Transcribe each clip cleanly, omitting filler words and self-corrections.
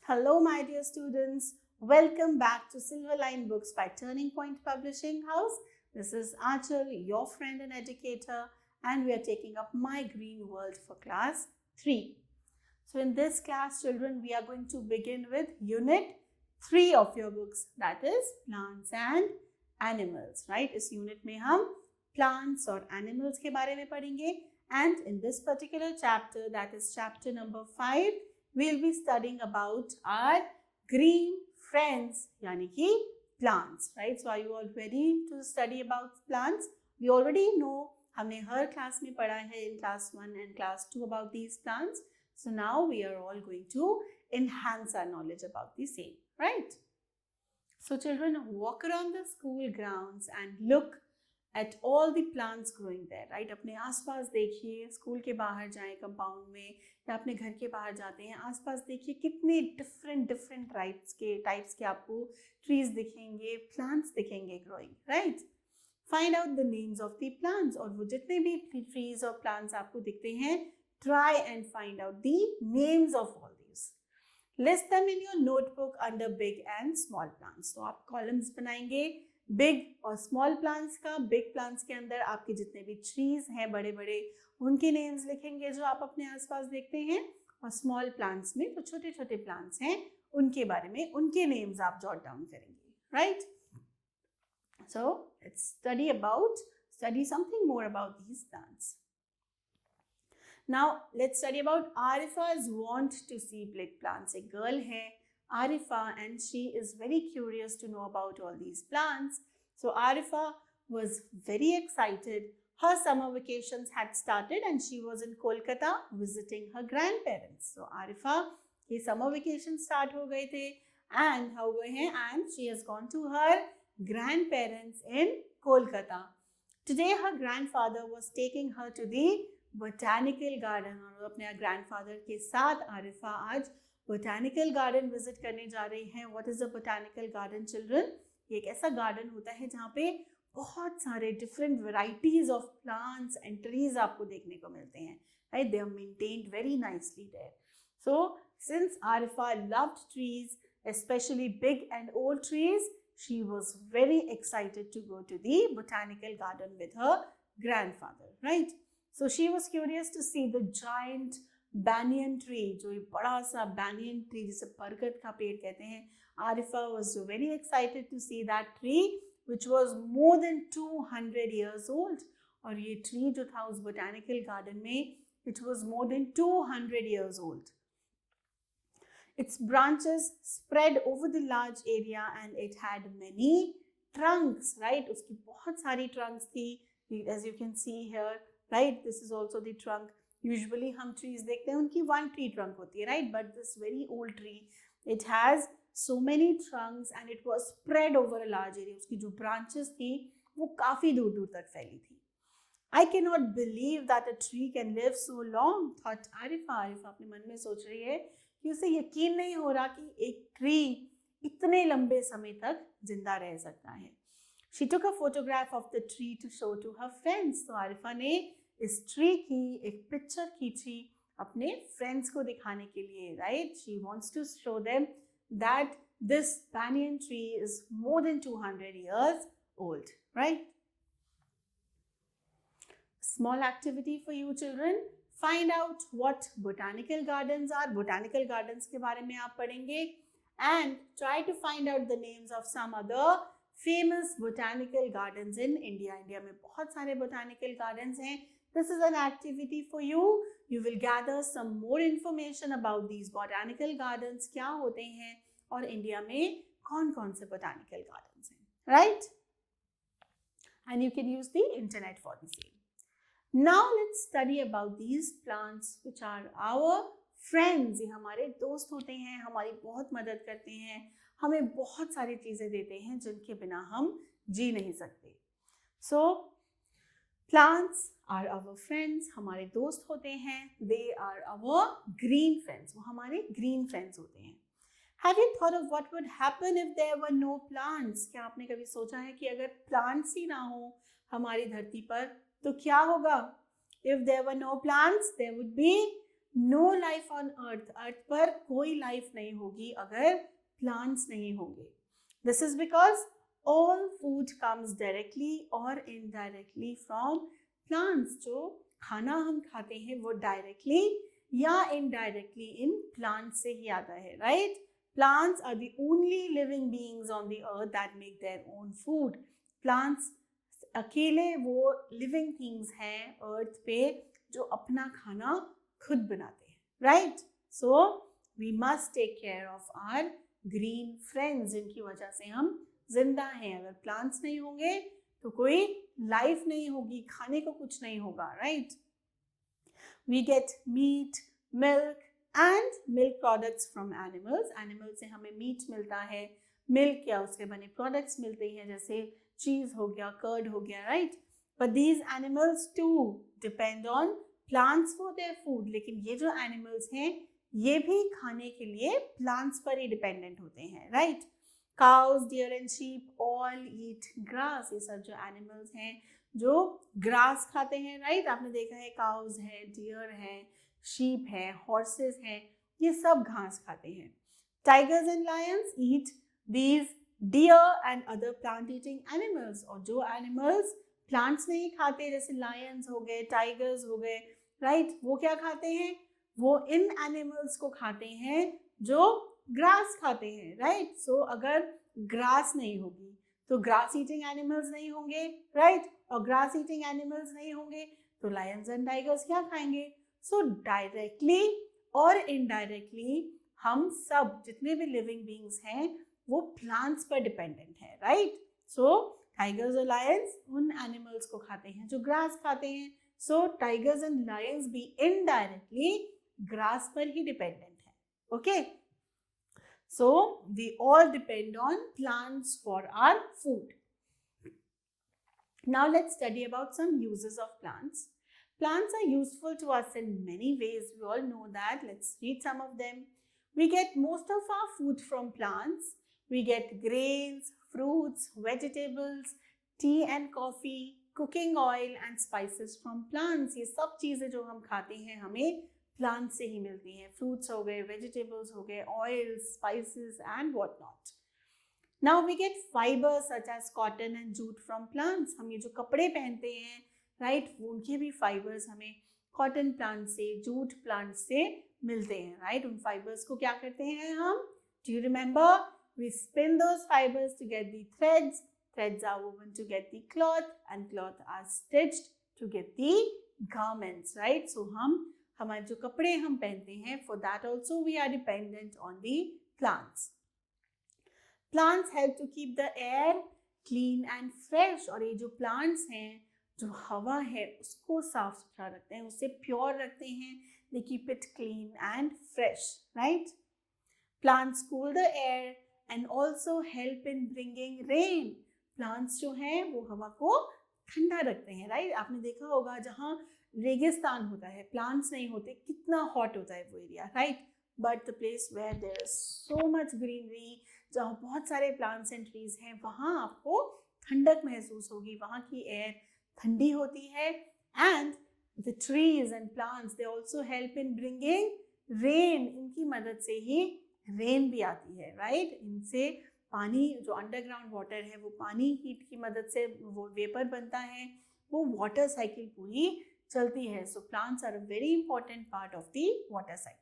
Hello, my dear students. Welcome back to Silverline Books by Turning Point Publishing House. This is Achal, your friend and educator, and we are taking up My Green World for class 3. So in this class, children, we are going to begin with Unit 3 of your books, that is Plants and Animals, right? इस unit में हम plants और animals के बारे में पढ़ेंगे, and in this particular chapter, that is chapter number 5, we'll be studying about our green friends, यानी कि plants, right? So are you all ready to study about plants? We already know, हमने हर class में पढ़ा है in class 1 and class 2 about these plants. So now we are all going to enhance our knowledge about the same, right? So children, walk around the school grounds and look at all the plants growing there, right? अपने आसपास देखिए, school के बाहर जाएं compound में या अपने घर के बाहर जाते हैं, आसपास देखिए कितने डिफरेंट टाइप्स के आपको ट्रीज दिखेंगे, प्लांट्स दिखेंगे growing, right? Find out the names of the plants, और वो जितने भी ट्रीज और प्लांट्स आपको दिखते हैं, try and find out the names of all these. List them in your notebook under big and small plants. तो आप कॉलम्स बनाएंगे बिग और स्मॉल प्लांट्स का. बिग प्लांट्स के अंदर आपके जितने भी ट्रीज हैं बड़े बड़े, उनके नेम्स लिखेंगे जो आप अपने आसपास देखते हैं, और स्मॉल प्लांट्स में जो छोटे छोटे प्लांट्स हैं उनके बारे में उनके नेम्स आप जॉट डाउन करेंगे, right? So let's study something more about these plants. Now let's study about Arifa's want to see big plants. एक girl है Arifa and she is very curious to know about all these plants. So Arifa was very excited. Her summer vacations had started and she was in Kolkata visiting her grandparents. So Arifa के summer vacations start हो गए थे and how गए हैं, and she has gone to her grandparents in Kolkata. Today her grandfather was taking her to the botanical garden, और अपने grandfather के साथ आरिफा आज बोटानिकल गार्डन विजिट करने जा रही हैं. What is a botanical garden children? ये एक ऐसा गार्डन होता है जहाँ पे बहुत सारे different varieties of plants and trees आपको देखने को मिलते हैं, right? They are maintained very nicely there. So since Arifa loved trees, especially big and old trees, she was very excited to go to the botanical garden with her grandfather, right? So she was curious to see the giant banyan tree, जो ये बड़ा सा banyan tree जिसे बरगद का पेड़ कहते हैं. Arifa was very excited to see that tree, which was more than 200 years old. और ये tree जो था उस botanical garden में, it was more than 200 years old. Its branches spread over the large area and it had many trunks, right? उसकी बहुत सारी trunks थी, as you can see here. Right, this is also the trunk. Usually हम trees देखते हैं उनकी one tree trunk होती है, right? But this very old tree, it has so many trunks and it was spread over a large area. उसकी जो branches थी वो काफी दूर दूर तक फैली थी. I cannot believe that a tree can live so long, thought Arifa. Arifa अपने मन में सोच रही है कि उसे यकीन नहीं हो रहा कि एक tree इतने लंबे समय तक जिंदा रह सकता है. She took a photograph of the tree to show to her friends. So Arifa ने इस tree की एक picture खींची अपने friends को दिखाने के लिए, right? She wants to show them that this banyan tree is more than 200 years old, right? Small activity for you children. Find out what botanical gardens are. Botanical gardens के बारे में आप पढ़ेंगे and try to find out the names of some other famous botanical gardens in India. India में बहुत सारे botanical gardens हैं. This is an activity for you. You will gather some more information about these botanical gardens, क्या होते हैं और India में कौन-कौन से botanical gardens हैं, right? And you can use the internet for the same. Now let's study about these plants which are our friends. ये हमारे दोस्त होते हैं, हमारी बहुत मदद करते हैं, हमें बहुत सारी चीज़ें देते हैं जिनके बिना हम जी नहीं सकते. So plants are our friends, हमारे दोस्त होते हैं. They are our green friends, वो हमारे green friends होते हैं. Have you thought of what would happen if there were no plants? क्या आपने कभी सोचा है कि अगर plants ही ना हो हमारी धरती पर तो क्या होगा? If there were no plants, there would be no life on earth, earth पर कोई लाइफ नहीं होगी अगर प्लांट्स नहीं होंगे. This is because all food comes directly और इनडायरेक्टली फ्रॉम प्लांट्स. जो खाना हम खाते हैं वो डायरेक्टली या इनडायरेक्टली इन प्लांट्स से ही आता है, right? Plants are the only living beings on the earth that make their own food. Plants अकेले वो living things हैं earth पे जो अपना खाना खुद बनाते हैं, right? So we must take care of our green friends, जिनकी वजह से हम जिंदा हैं. अगर plants नहीं होंगे तो कोई life नहीं होगी, खाने को कुछ नहीं होगा, right? We get meat, milk and milk products from animals. Animals से हमें meat मिलता है, milk या उसके बने products मिलते हैं, जैसे cheese हो गया, curd हो गया, right? But these animals too depend on plants for their food. लेकिन ये जो animals हैं ये भी खाने के लिए plants पर ही dependent होते हैं, right? Cows, deer and sheep all eat grass. ये सब जो animals हैं जो grass खाते हैं, right? आपने देखा है cows है, deer है, sheep है, horses हैं, ये सब घास खाते हैं. Tigers and lions eat these deer and other plant eating animals. और जो animals plants नहीं खाते जैसे lions हो गए, tigers हो गए, right? वो क्या खाते हैं? वो इन animals को खाते हैं जो grass खाते हैं, right? So अगर grass नहीं होगी तो grass eating animals नहीं होंगे, right? और grass eating animals नहीं होंगे तो lions and tigers क्या खाएंगे? So directly और indirectly हम सब जितने भी living beings हैं वो plants पर dependent हैं, right? So tigers और lions उन animals को खाते हैं जो grass खाते हैं. So tigers and lions भी indirectly grass पर ही dependent हैं, okay? So we all depend on plants for our food. Now let's study about some uses of plants. Plants are useful to us in many ways. We all know that. Let's read some of them. We get most of our food from plants. We get grains, fruits, vegetables, tea and coffee, cooking oil and spices from plants. ये सब चीज़ें जो हम खाते हैं हमें plants से ही मिलती हैं. Fruits हो गए, vegetables हो गए, oils, spices and what not. Now we get fibers such as cotton and jute from plants. हम ये जो कपड़े पहनते हैं, राइट, उनके भी फाइबर्स हमें कॉटन प्लांट से, जूट प्लांट से मिलते हैं, राइट? उन फाइबर्स को क्या करते हैं हम? Do you remember? We spin those fibres to get the threads, threads are woven to get the cloth and cloth are stitched to get the garments, right? So हम हमारे जो कपड़े हम पहनते हैं, for that also we are dependent on the plants. Plants help to keep the air clean and fresh. और ये जो प्लांट्स हैं जो हवा है उसको साफ सुथरा रखते हैं, उससे प्योर रखते हैं. They keep it clean and fresh, right? Plants cool the air and also help in bringing rain. Plants जो हैं वो हवा को ठंडा रखते हैं, right? आपने देखा होगा जहाँ रेगिस्तान होता है, plants नहीं होते, कितना hot होता है वो area, right? But the place where there is so much greenery, जहाँ बहुत सारे plants and trees हैं, वहाँ आपको ठंडक महसूस होगी, वहाँ की air ठंडी होती है. And the trees and plants they also help in bringing rain. इनकी मदद से ही रेन भी आती है, राइट? इनसे पानी जो अंडरग्राउंड वाटर है वो पानी हीट की मदद से वो वेपर बनता है, वो वाटर साइकिल पूरी चलती है. So plants are a very important part of the water cycle.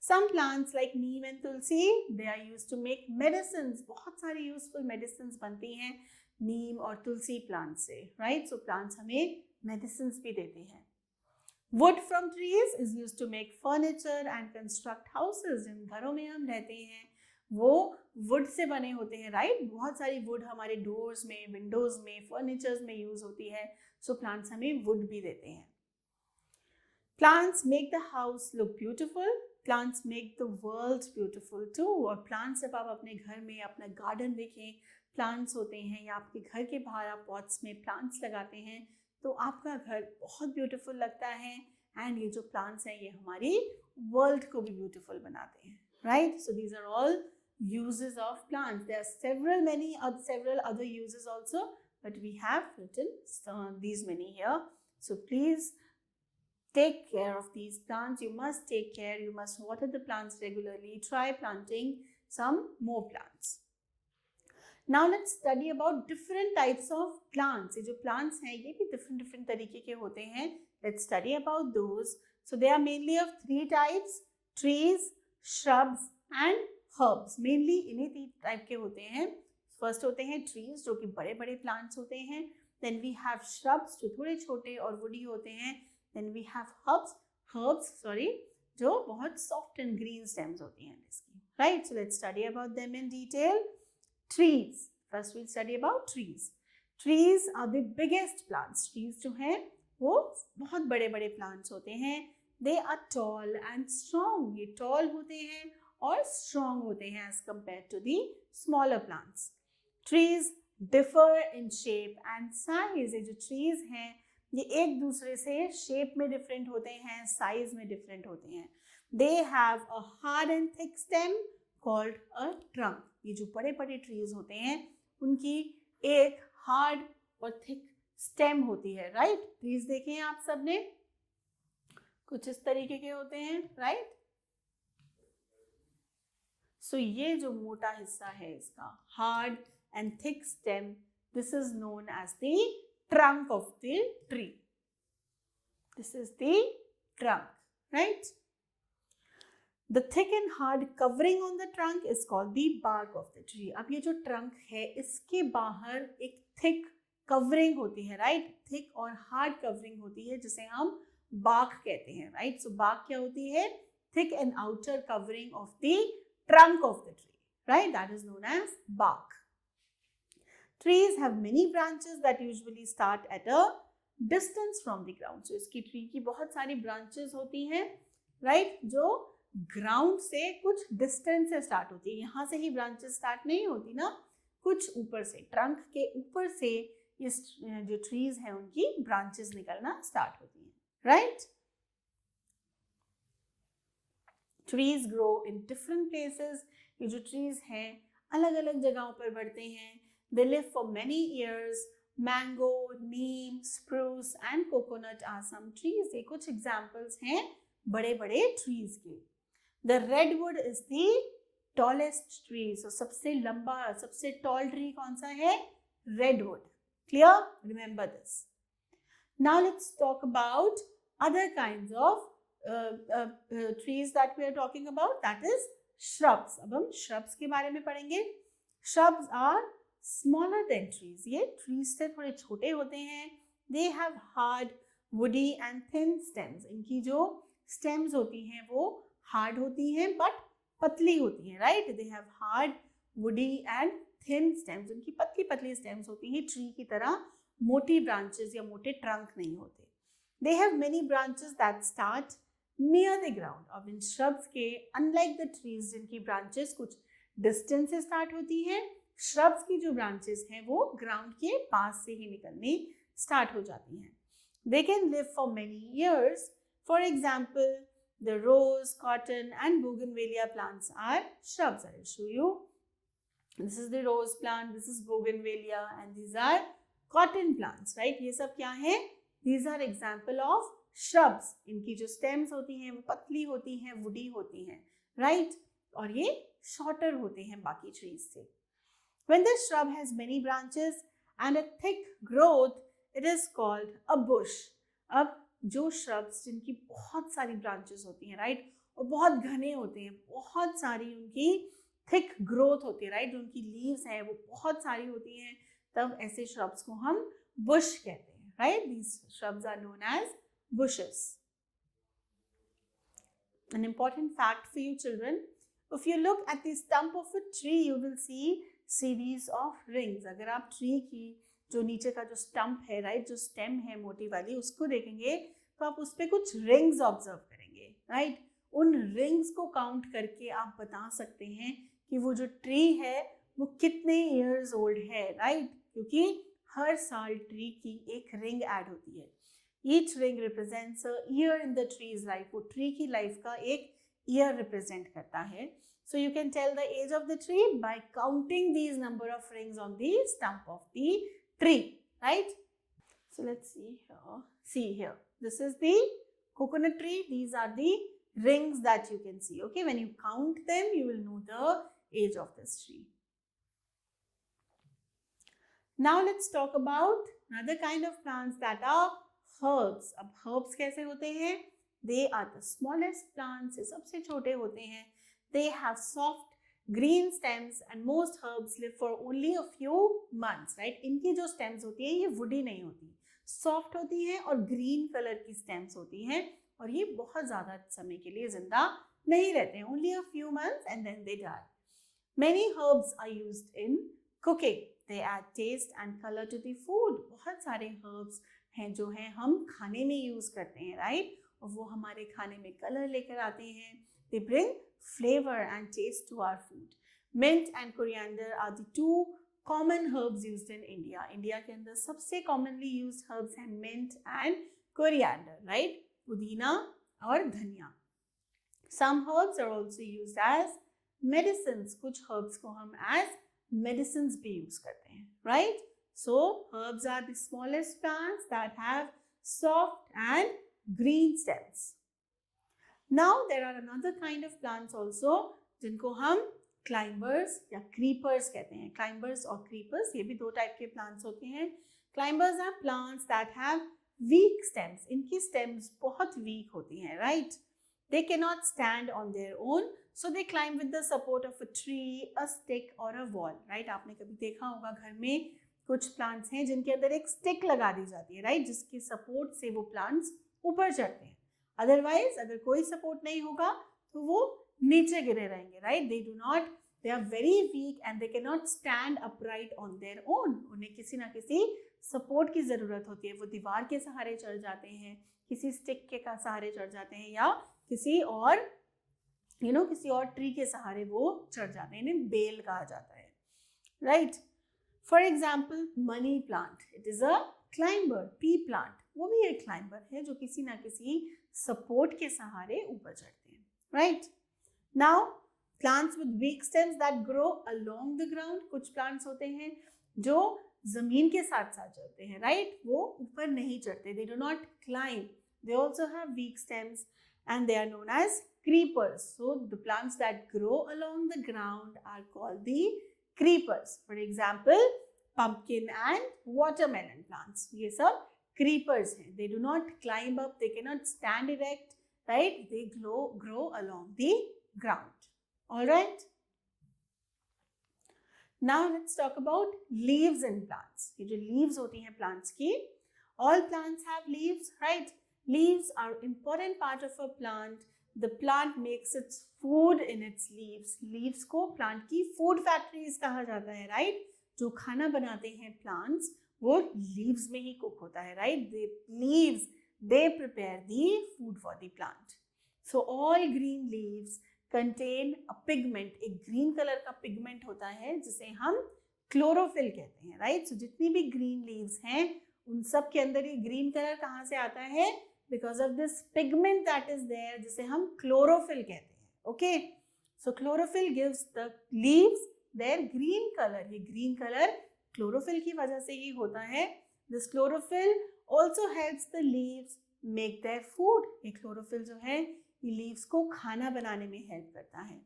Some plants like neem and tulsi, they are used to make medicines. बहुत सारी यूजफुल मेडिसिन्स बनती हैं नीम और तुलसी प्लांट से, राइट? सो प्लांट्स हमें मेडिसिन्स भी देते हैं. Wood from trees is used to make furniture and construct houses. जिन घरों में हम रहते हैं वो वुड से बने होते हैं, राइट? बहुत सारी वुड हमारे डोर्स में, विंडोज में, फर्नीचर्स में यूज होती है. सो प्लांट्स हमें वुड भी देते हैं. Plants make the house look beautiful. Plants make the world beautiful too. और plants जब आप अपने घर में अपना गार्डन देखें, प्लांट्स होते हैं या आपके घर के बाहर आप पॉट्स में प्लांट्स लगाते हैं तो आपका घर बहुत ब्यूटीफुल लगता है. एंड ये जो प्लांट्स हैं ये हमारी वर्ल्ड को भी ब्यूटीफुल बनाते हैं, right? So these are all uses of plants. There are several other uses also, but we have written these many here. So please take care of these plants. You must take care, you must water the plants regularly. Try planting some more plants. Now let's study about different types of plants. ये जो plants हैं ये भी different तरीके के होते हैं. Let's study about those. So they are mainly of 3 types: trees, shrubs and herbs. Mainly इन्हीं 3 टाइप के होते हैं. First होते हैं trees जो कि बड़े बड़े plants होते हैं. Then we have shrubs जो थोड़े छोटे और woody होते हैं. Then we have herbs जो बहुत soft and green stems होती हैं इसकी. Right? So let's study about them in detail. Trees. First we'll study about trees. Trees are the biggest plants. Trees जो हैं वो बहुत बड़े बड़े plants होते हैं. They are tall and strong. ये tall होते हैं और strong होते हैं as compared to the smaller plants. Trees differ in shape and size. ये जो trees हैं ये एक दूसरे से shape में different होते हैं, size में different होते हैं. They have a hard and thick stem called a trunk. ये जो बड़े बड़े trees होते हैं उनकी एक hard और thick stem होती है. right? Trees देखे हैं आप सबने, कुछ इस तरीके के होते हैं. right? So ये जो मोटा हिस्सा है इसका hard and thick stem, this is known as the trunk of the tree. This is the trunk, right? The thick and hard covering on the trunk is called the bark of the tree. अब ये जो trunk है इसके बाहर एक thick covering होती है, right? Thick और hard covering होती है जिसे हम bark कहते हैं, right? So bark क्या होती है? Thick and outer covering of the trunk of the tree, right? That is known as bark. Trees have many branches that usually start at a distance from the ground. So इसकी tree की बहुत सारी branches होती हैं, right? जो ground से कुछ distance से start होती है. यहाँ से ही branches start नहीं होती ना, कुछ ऊपर से, trunk के ऊपर से इस जो trees हैं उनकी branches निकलना start होती हैं, right? Trees grow in different places. ये जो trees हैं अलग अलग जगहों पर बढ़ते हैं. They live for many years. Mango, neem, spruce and coconut are some trees. ये कुछ examples हैं बड़े बड़े trees के. The redwood is the tallest tree. So सबसे लंबा, सबसे tall tree कौन सा है? Redwood. Clear? Remember this. Now let's talk about other kinds of trees that we are talking about. That is shrubs. अब हम shrubs के बारे में पढ़ेंगे. Shrubs are smaller than trees. ये trees से थोड़े छोटे होते हैं. They have hard, woody and thin stems. इनकी जो stems होती हैं वो hard होती हैं but पतली होती हैं, right? They have hard, woody and thin stems. इनकी पतली पतली stems होती हैं. Tree की तरह मोटी branches या मोटे trunk नहीं होते. They have many branches that start near the ground. अब इन shrubs के unlike the trees जिनकी branches कुछ distance से start होती हैं, shrubs की जो branches हैं वो ground के पास से ही निकलनी start हो जाती हैं. They can live for many years. For example, the rose, cotton and bougainvillea plants are shrubs. I will show you. This is the rose plant, this is bougainvillea and these are cotton plants, right? ये सब क्या है? These are example of shrubs. इनकी जो stems होती हैं वो पतली होती हैं, woody होती हैं, right? और ये shorter होते हैं बाकी trees से. When the shrub has many branches and a thick growth, it is called a bush. अब जो shrubs जिनकी बहुत सारी branches होती हैं, right? और बहुत घने होते हैं, बहुत सारी उनकी thick growth होती है, right? जो उनकी leaves हैं वो बहुत सारी होती हैं, तब ऐसे shrubs को हम bush कहते हैं, right? These shrubs are known as bushes. An important fact for you children, if you look at the stump of a tree, you will see series of rings. अगर आप tree की जो नीचे का जो stump है, right, जो stem है मोटी वाली, उसको देखेंगे तो आप उस पे कुछ rings observe करेंगे, right? उन rings को count करके आप बता सकते हैं कि वो जो tree है वो कितने years old है, right? क्योंकि हर साल tree की एक ring add होती है. Each ring represents a year in the tree's life. वो tree की life का एक year represent करता है. So you can tell the age of the tree by counting these number of rings on the stump of the tree, right? So let's see here. See here. This is the coconut tree, these are the rings that you can see. Okay, when you count them, you will know the age of this tree. Now let's talk about another kind of plants that are herbs. अब herbs कैसे होते हैं? They are the smallest plants. ये सबसे छोटे होते हैं. They have soft green stems and most herbs live for only a few months, right? इनकी जो stems होती है ये woody नहीं होती, soft होती हैं और green color की stems होती हैं और ये बहुत ज़्यादा समय के लिए जिंदा नहीं रहते हैं. Only a few months and then they die. Many herbs are used in cooking. They add taste and color to the food. बहुत सारे herbs हैं जो हैं हम खाने में यूज़ करते हैं, right? और वो हमारे खाने में कलर लेकर आते हैं. They bring flavor and taste to our food. Mint and coriander are the two common herbs used in India. India के अंदर सबसे commonly used herbs हैं mint and coriander, right? पुदीना और धनिया. Some herbs are also used as medicines. कुछ herbs को हम as medicines भी use करते हैं, right? So herbs are the smallest plants that have soft and green stems. Now there are another kind of plants also जिनको हम climbers या creepers कहते हैं. Climbers और creepers ये भी दो type के plants होते हैं. Climbers are plants that have weak stems. इनकी stems बहुत weak होती हैं, right? They cannot stand on their own, so they climb with the support of a tree, a stick or a wall, right? आपने कभी देखा होगा घर में कुछ plants हैं जिनके अंदर एक stick लगा दी जाती है, right? जिसकी support से वो plants ऊपर चढ़ते हैं. Otherwise, अगर कोई support नहीं होगा तो वो नीचे गिरे रहेंगे, right? They are very weak and they cannot stand upright on their own. उन्हें किसी ना किसी support की ज़रूरत होती है. वो दीवार के सहारे चढ़ जाते हैं, किसी stick के सहारे चढ़ जाते हैं या किसी और किसी और ट्री के सहारे वो चढ़ जाते हैं. इन्हें बेल कहा जाता है, right? For example money plant, it is a climber. P plant वो भी एक क्लाइंबर है जो किसी ना किसी सपोर्ट के सहारे ऊपर चढ़ते हैं, right? Now plants with weak stems that grow along the ground. कुछ प्लांट्स होते हैं जो जमीन के साथ साथ चढ़ते हैं, राइट? वो ऊपर नहीं चढ़ते. They do not climb. They also have week stems and they are known as creepers. So the plants that grow along the ground are called the creepers. For example, pumpkin and watermelon plants. ये सब creepers हैं. They do not climb up. They cannot stand erect, right? They grow along the ground. All right. Now let's talk about leaves in plants. ये जो leaves होती हैं plants की, all plants have leaves, right? Leaves are important part of a plant. The plant makes its food in its leaves. Leaves को plant की food factories कहा जाता है, right? जो खाना बनाते हैं plants वो leaves में ही cook होता है, right? They prepare the food for the plant. So all green leaves contain a pigment. एक green color का pigment होता है जिसे हम chlorophyll कहते हैं, right? So जितनी भी green leaves हैं उन सब के अंदर ये green color कहाँ से आता है? Because of this pigment that is there, जिसे हम chlorophyll कहते हैं. Okay, so chlorophyll gives the leaves their green color. ये green color chlorophyll की वजह से ही होता है. This chlorophyll also helps the leaves make their food. ये chlorophyll जो है ये leaves को खाना बनाने में help करता है.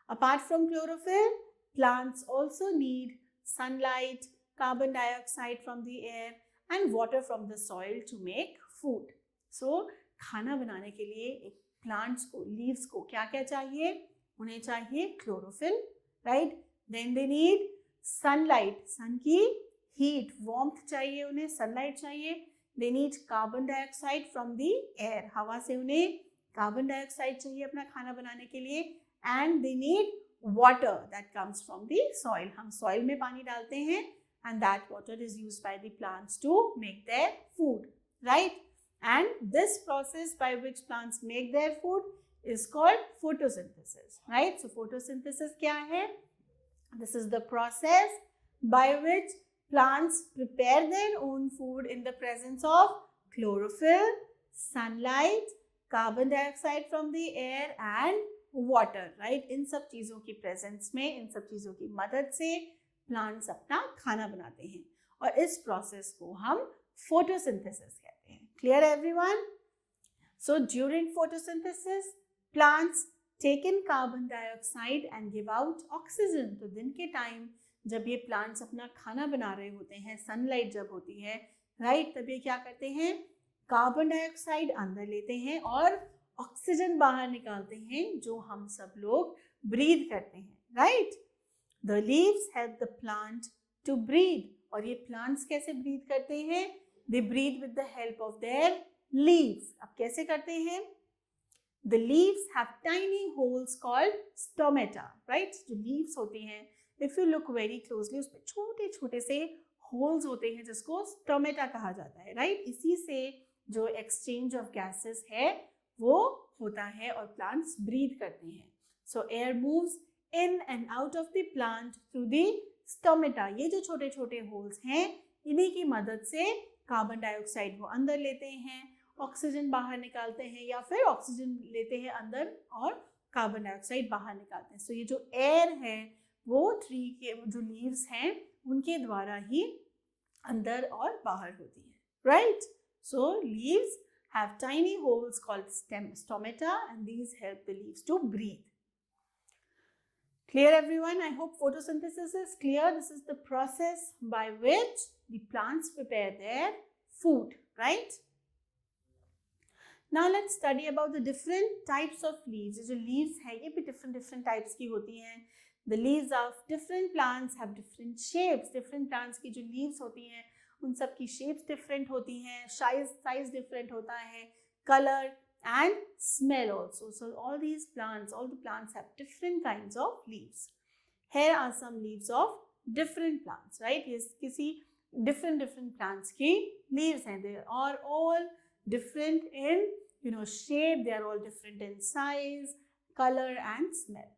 Apart from chlorophyll, plants also need sunlight, carbon dioxide from the air and water from the soil to make food. So, खाना बनाने के लिए एक plants को, leaves को क्या क्या चाहिए? उन्हें चाहिए chlorophyll, right? Then they need sunlight, sun की heat, warmth चाहिए उन्हें, sunlight चाहिए. They need carbon dioxide from the air, हवा से उन्हें carbon dioxide चाहिए अपना खाना बनाने के लिए. And they need water that comes from the soil. हम soil में पानी डालते हैं and that water is used by the plants to make their food, right? And this process by which plants make their food is called photosynthesis, right? So photosynthesis क्या है? This is the process by which plants prepare their own food in the presence of chlorophyll, sunlight, carbon dioxide from the air and water, right? इन सब चीज़ों की presence में, इन सब चीज़ों की मदद से plants अपना खाना बनाते हैं और इस process को हम photosynthesis कहते हैं. Clear everyone? So during photosynthesis, plants take in carbon dioxide and give out oxygen. तो दिन के टाइम जब ये प्लांट्स अपना खाना बना रहे होते हैं, सनलाइट जब होती है, राइट, तब ये क्या करते हैं, कार्बन डाइऑक्साइड अंदर लेते हैं और ऑक्सीजन बाहर निकालते हैं, जो हम सब लोग ब्रीथ करते हैं, right. The leaves help the plant to breathe. और ये प्लांट्स कैसे ब्रीथ करते हैं, they breathe with the help of their leaves. अब कैसे करते हैं, the leaves have tiny holes called stomata, right. जो लीव्स होती हैं, if you look very closely, उसमें छोटे छोटे से होल्स होते हैं जिसको स्टोमेटा कहा जाता है, राइट. इसी से जो एक्सचेंज ऑफ गैसेस है वो होता है और प्लांट्स ब्रीथ करते हैं. सो air moves in and out of the plant through the stomata. ये जो छोटे छोटे होल्स हैं, इन्हीं की मदद से कार्बन डाइऑक्साइड वो अंदर लेते हैं, ऑक्सीजन बाहर निकालते हैं, या फिर ऑक्सीजन लेते हैं अंदर और कार्बन डाइऑक्साइड बाहर निकालते हैं. सो ये जो एयर है वो ट्री के जो लीव्स हैं उनके द्वारा ही अंदर और बाहर होती है, right. So leaves have tiny holes called stomata, and these help the leaves to breathe. Clear everyone? I hope photosynthesis is clear. This is the process by which the plants prepare their food, right? Now let's study about the different types of leaves. जो leaves है ये भी different types की होती हैं. The leaves of different plants have different shapes. Different plants की जो leaves होती हैं उन सब की शेप्स डिफरेंट होती हैं, साइज डिफरेंट होता है, colour and smell also. So all these plants, all the plants have different kinds of leaves. Here are some leaves of different plants, right. ये किसी डिफरेंट प्लांट्स की लीव्स हैं. They are all different in shape, they are all different in size, colour and smell.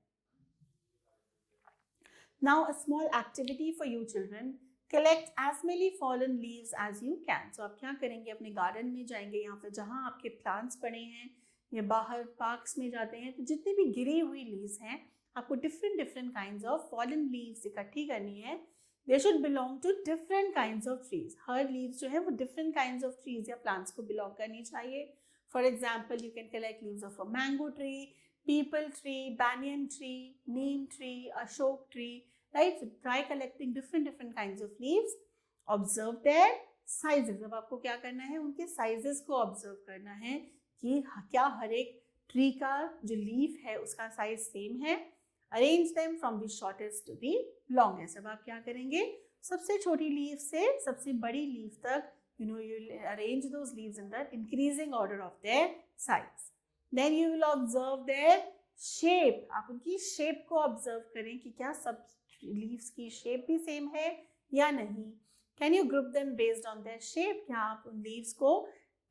Now a small activity for you children. Collect as many fallen leaves as you can. So आप क्या करेंगे, अपने garden में जाएंगे या फिर जहाँ आपके प्लांट्स पड़े हैं या बाहर पार्क्स में जाते हैं, तो जितनी भी गिरी हुई लीव्स हैं आपको different kinds of fallen leaves इकट्ठी करनी है. They should belong to different kinds of trees. हर लीव्स जो है वो डिफरेंट काइंड्स ऑफ ट्रीज या प्लांट्स को बिलोंग करनी चाहिए. For example, you can collect leaves of a mango tree, peepal tree, banyan tree, neem tree, ashok tree. Right, so try collecting different kinds of leaves. Observe their sizes. अब आपको क्या करना है, उनके sizes को observe करना है कि क्या हर एक ट्री का जो लीफ है उसका साइज सेम है. Arrange them from the shortest to the longest. अब आप क्या करेंगे, सबसे छोटी लीफ से सबसे बड़ी लीफ तक, you arrange those leaves in the increasing order of their size. Then you will observe their shape. आप उनकी shape को observe करें कि क्या सब लीव्स की शेप भी सेम है या नहीं. Can you group them based on their shape. क्या आप उन लीव्स को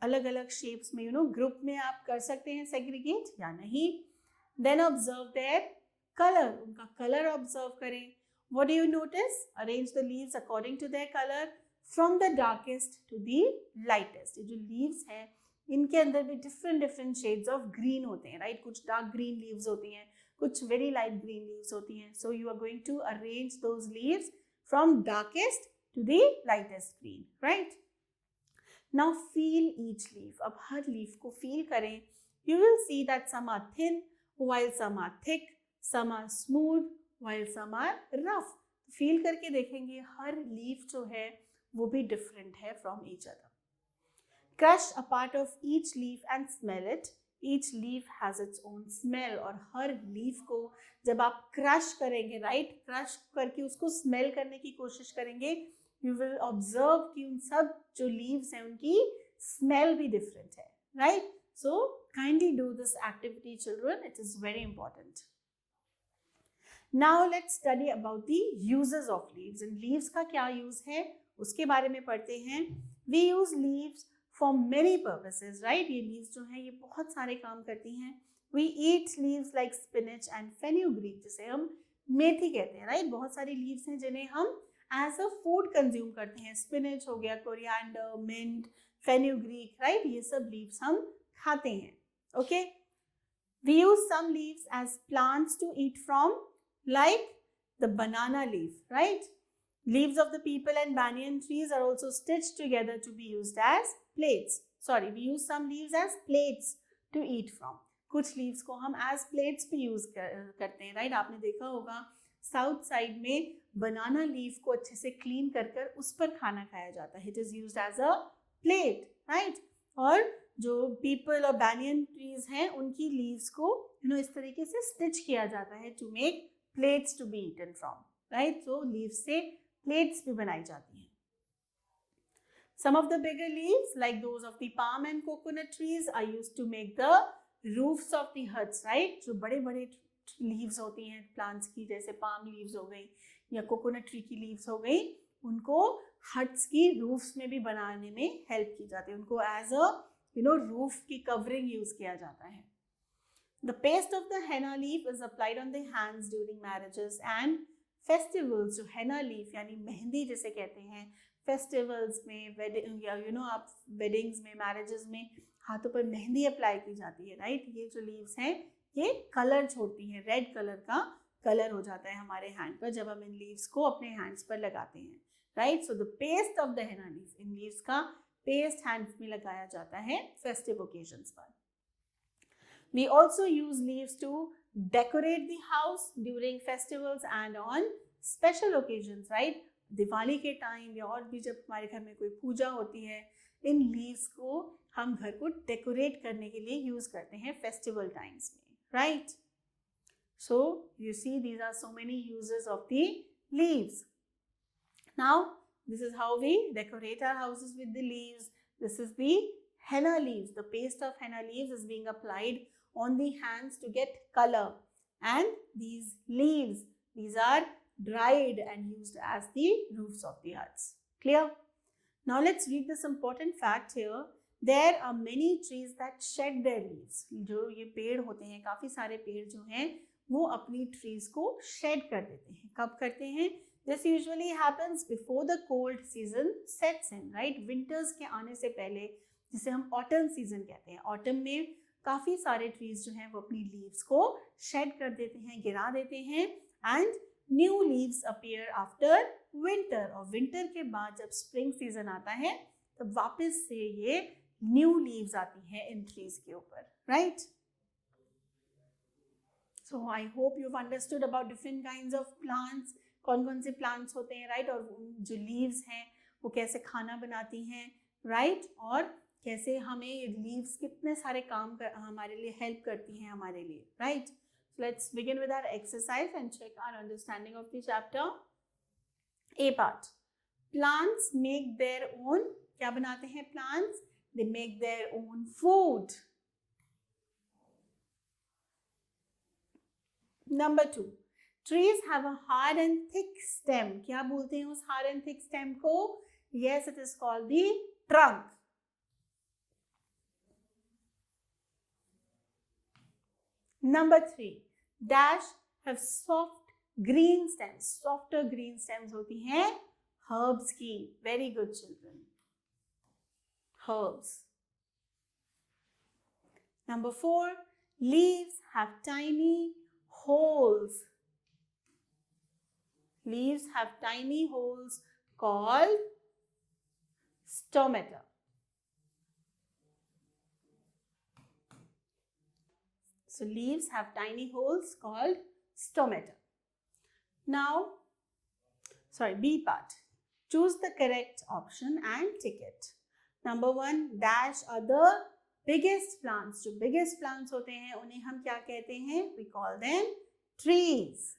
अलग अलग शेप्स में ग्रुप में आप कर सकते हैं सेग्रीगेट या नहीं. Then observe their colour. उनका कलर ऑब्जर्व करें. What do you notice, arrange the leaves according to their colour from the darkest to the lightest. ये जो लीव्स हैं इनके अंदर भी डिफरेंट शेड्स ऑफ ग्रीन होते हैं, राइट. कुछ डार्क ग्रीन लीव्स होती हैं, कुछ वेरी लाइट ग्रीन लीव्स होती हैं. So you are going to arrange those leaves from darkest to the lightest green, right. Now feel each leaf. अब हर लीफ को फील करें. You will see that some are thin while some are thick, some are smooth while some are rough. Feel करके देखेंगे हर leaf जो है वो भी डिफरेंट है from each other. Crush a part of each leaf and smell it. Each leaf has its own smell. और हर leaf को जब आप क्रश करेंगे, राइट, क्रश करके उसको स्मेल करने की कोशिश करेंगे, यू विल ऑब्जर्व कि उन सब जो लीव्स हैं उनकी स्मेल भी डिफरेंट है, right. So kindly do this activity children, it is very important. Now let's study about the uses of leaves. इन लीव्स का क्या यूज है उसके बारे में पढ़ते हैं. We use leaves for many purposes, right. ये leaves जो हैं ये बहुत सारे काम करती हैं. We eat leaves like spinach and fenugreek, जिसे हम मेथी कहते हैं, right. बहुत सारी leaves हैं जिन्हें हम as a food consume करते हैं. spinach हो गया, coriander, mint, fenugreek, right. ये सब leaves हम खाते हैं, okay. We use some leaves as plants to eat from, like the banana leaf, right. Leaves of the peepal and banyan trees are also stitched together to be used as plates. We use some leaves as plates to eat from. कुछ leaves को हम as plates भी use करते हैं, right? आपने देखा होगा south side में बनाना लीफ को अच्छे से क्लीन कर कर उस पर खाना खाया जाता है. It is used as a plate, right? और जो पीपल और बैनियन ट्रीज हैं उनकी लीव्स को इस तरीके से स्टिच किया जाता है to make plates to be eaten from, right? तो लीव्स से प्लेट्स भी बनाई जाती हैं. Some of the bigger leaves, like those of the palm and coconut trees, are used to make the roofs of the huts, right? जो बड़े बड़े leaves होती हैं plants की, जैसे palm leaves हो गई या coconut tree की leaves हो गई, उनको huts की roofs में भी बनाने में help की जाती है. उनको as a roof की covering use किया जाता है. The paste of the henna leaf is applied on the hands during marriages and festivals. जो henna leaf यानी मेहंदी जिसे कहते हैं, फेस्टिवल्स में, वेडिंग या आप वेडिंग्स में, मैरिजेस में हाथों पर मेहंदी अप्लाई की जाती है, राइट? ये जो लीव्स हैं ये कलर छोड़ती हैं, रेड कलर का कलर हो जाता है हमारे हैंड पर जब हम इन लीव्स को अपने हैंड्स पर लगाते हैं, right? So the paste of the henna leaf, इन लीव्स का पेस्ट हैंड्स में लगाया जाता है फेस्टिव ओकेजन्स पर. We also use leaves to decorate the house during festivals and on special occasions, right? Diwali के टाइम या और भी जब हमारे घर में कोई पूजा होती है, इन लीव्स को हम घर को डेकोरेट करने के लिए यूज करते हैं फेस्टिवल टाइम्स में, right? So you see these are so many uses of the leaves. Now this is how we decorate our houses with the leaves. This is the henna leaves. The paste of henna leaves is being applied on the hands to get color, and these leaves, these are dried and used as the roofs of the huts. Clear? Now let's read this important fact here. There are many trees that shed their leaves. जो ये पेड़ होते हैं, काफ़ी सारे पेड़ जो हैं वो अपनी trees को shed कर देते हैं. कब करते हैं? This usually happens before the cold season sets in, right? Winters के आने से पहले, जिसे हम autumn season कहते हैं. Autumn में काफ़ी सारे trees जो हैं वो अपनी leaves को shed कर देते हैं, गिरा देते हैं, and new leaves appear after winter. और विंटर के बाद जब स्प्रिंग सीजन आता है तब वापस से ये न्यू लीव्स आती हैं इन ट्रीज के ऊपर, right? So I hope you have understood about different kinds of plants, कौन कौन से प्लांट्स होते हैं, राइट? और जो लीव्स हैं वो कैसे खाना बनाती हैं, राइट? और कैसे हमें ये लीव्स कितने सारे काम हमारे लिए हेल्प करती हैं हमारे लिए, right? So let's begin with our exercise and check our understanding of the chapter. A part. Plants make their own. क्या बनाते हैं plants? They make their own food. Number 2. Trees have a hard and thick stem. क्या बोलते हैं उस hard and thick stem को? Yes, it is called the trunk. Number 3. Dash have soft green stems. Softer green stems होती हैं herbs की. Very good children. Herbs. Number 4. Leaves have tiny holes. Leaves have tiny holes called stomata. So leaves have tiny holes called stomata. Now, B part. Choose the correct option and tick it. Number 1, dash are the biggest plants. जो biggest plants होते हैं उन्हें हम क्या कहते हैं? We call them trees.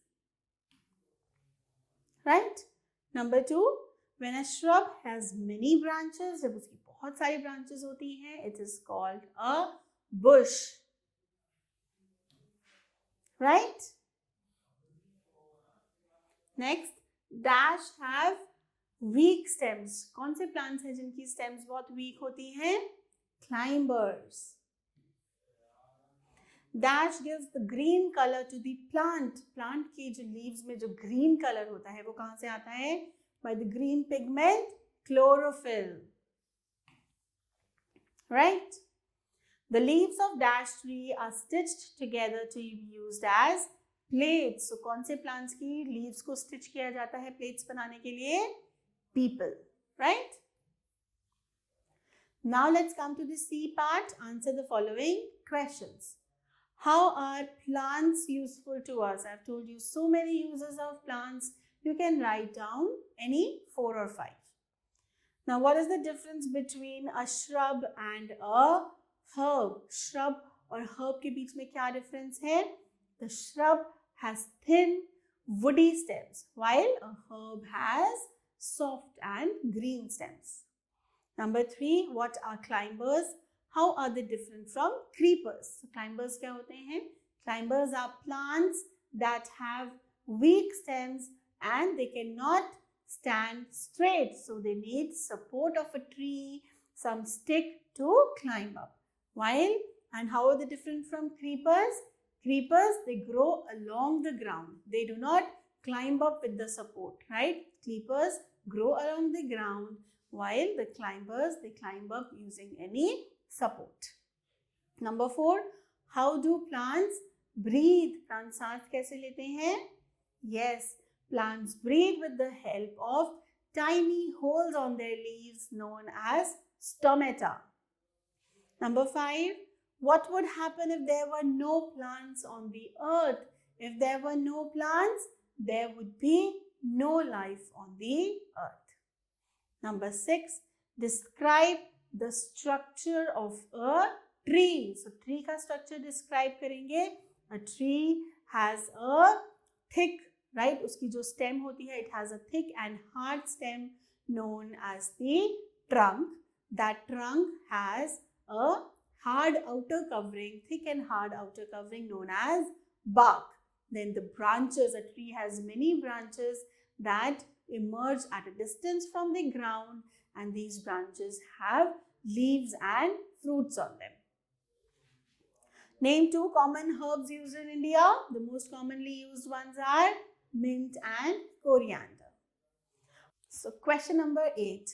Right? Number 2, when a shrub has many branches, जब उसकी बहुत सारी branches होती हैं, it is called a bush. Right? Next, dash have weak stems. कौन से plants हैं जिनकी stems बहुत weak होती हैं? Climbers. Dash gives the green color to the plant. Plant की जो leaves में जो green color होता है वो कहाँ से आता है? By the green pigment chlorophyll. Right? The leaves of dash tree are stitched together to be used as plates. So कौन से plants की leaves को stitch किया जाता है plates बनाने के लिए? People. Right? Now let's come to the C part. Answer the following questions. How are plants useful to us? I've told you so many uses of plants. You can write down any 4 or 5. Now, what is the difference between a shrub and a herb? Shrub और herb के बीच में क्या difference है? The shrub has thin, woody stems, while a herb has soft and green stems. Number 3, what are climbers? How are they different from creepers? So, climbers क्या होते हैं? Climbers are plants that have weak stems and they cannot stand straight. So, they need support of a tree, some stick to climb up. While, and how are they different from creepers? Creepers, they grow along the ground. They do not climb up with the support, right? Creepers grow along the ground, while the climbers, they climb up using any support. Number 4, how do plants breathe? Plants सांस कैसे लेते हैं? Yes, plants breathe with the help of tiny holes on their leaves known as stomata. Number 5, what would happen if there were no plants on the earth? If there were no plants, there would be no life on the earth. Number 6, describe the structure of a tree. So, tree का structure describe करेंगे. A tree has a thick, right? उसकी जो stem होती है, it has a thick and hard stem known as the trunk. That trunk has a hard outer covering, thick and hard outer covering known as bark. Then the branches, a tree has many branches that emerge at a distance from the ground, and these branches have leaves and fruits on them. Name 2 common herbs used in India. The most commonly used ones are mint and coriander. So, question number 8.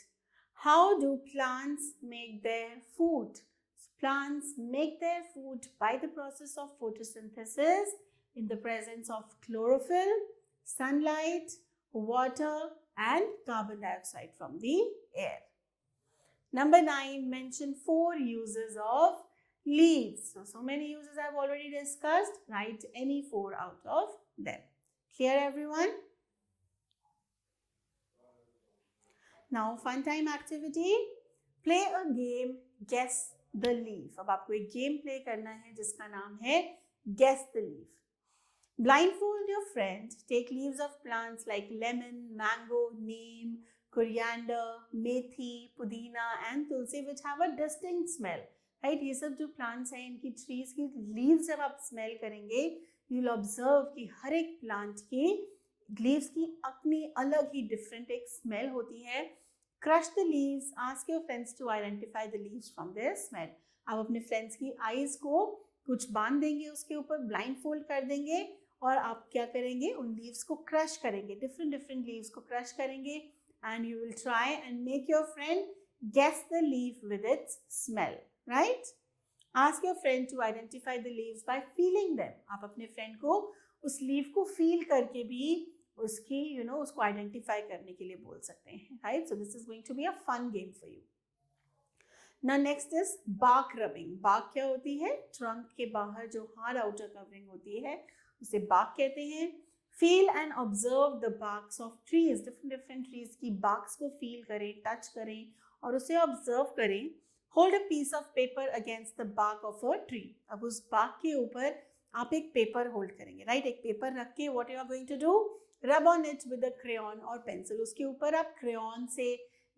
How do plants make their food? So, plants make their food by the process of photosynthesis in the presence of chlorophyll, sunlight, water and carbon dioxide from the air. Number 9, mention 4 uses of leaves. So many uses I've already discussed. Write any 4 out of them. Clear everyone? Now fun time activity. Play a game, guess the leaf. अब आपको एक game play करना है जिसका नाम है guess the leaf. Blindfold your friend, take leaves of plants like lemon, mango, neem, coriander, methi, pudina and tulsi which have a distinct smell. Right? ये सब जो plants हैं इनकी trees की leaves जब आप smell करेंगे, you'll observe कि हर एक plant की leaves की अपनी अलग ही different एक smell होती है. Crush the leaves, ask your friends to identify the leaves from their smell. आप अपने friends की eyes को कुछ बांध देंगे उसके ऊपर, blindfold कर देंगे और आप क्या करेंगे उन leaves को crush करेंगे, different leaves को crush करेंगे and you will try and make your friend guess the leaf with its smell, right? Ask your friend to identify the leaves by feeling them. आप अपने friend को उस leaf को feel करके भी उसकी उसको identify करने के लिए बोल सकते हैं, right? So this is going to be a fun game for you. Now next is bark rubbing. Bark क्या होती है? Trunk के बाहर जो hard outer covering होती है उसे bark कहते हैं. Feel and observe the barks of trees. Different trees की barks को feel करें, touch करें और उसे observe करें. Hold a piece of paper against the bark of a tree. अब उस bark के ऊपर आप एक paper hold करेंगे, right? एक paper रख के what you are going to do? Rub on it with a crayon or pencil. उसके ऊपर आप crayon से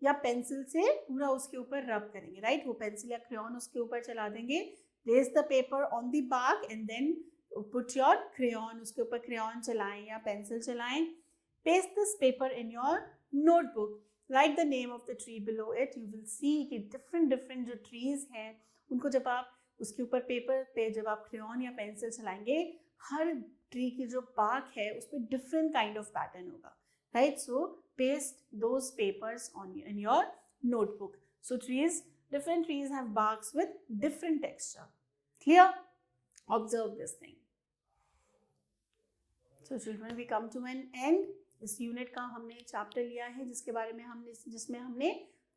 या pencil से पूरा उसके ऊपर rub करेंगे, right? वो pencil या crayon उसके ऊपर चला देंगे. Place the paper on the bark and then put your crayon, उसके ऊपर crayon चलाएं या pencil चलाएं. Paste this paper in your notebook. Write the name of the tree below it. You will see कि different जो trees हैं उनको जब आप उसके ऊपर paper पे जब आप crayon या pencil चलाएंगे हर tree की जो bark है उस पर different kind of pattern होगा, right? So paste those papers in your notebook. So different trees have barks with different texture. Clear? Observe this thing. So children, we come to an end. इस unit का हमने chapter लिया है जिसमें हमने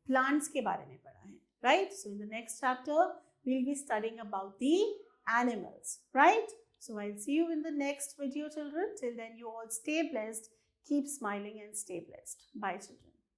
plants के बारे में पढ़ा है, right? So in the next chapter we will be studying about the animals, right? So I'll see you in the next video, children. Till then, you all stay blessed, keep smiling and stay blessed. Bye, children.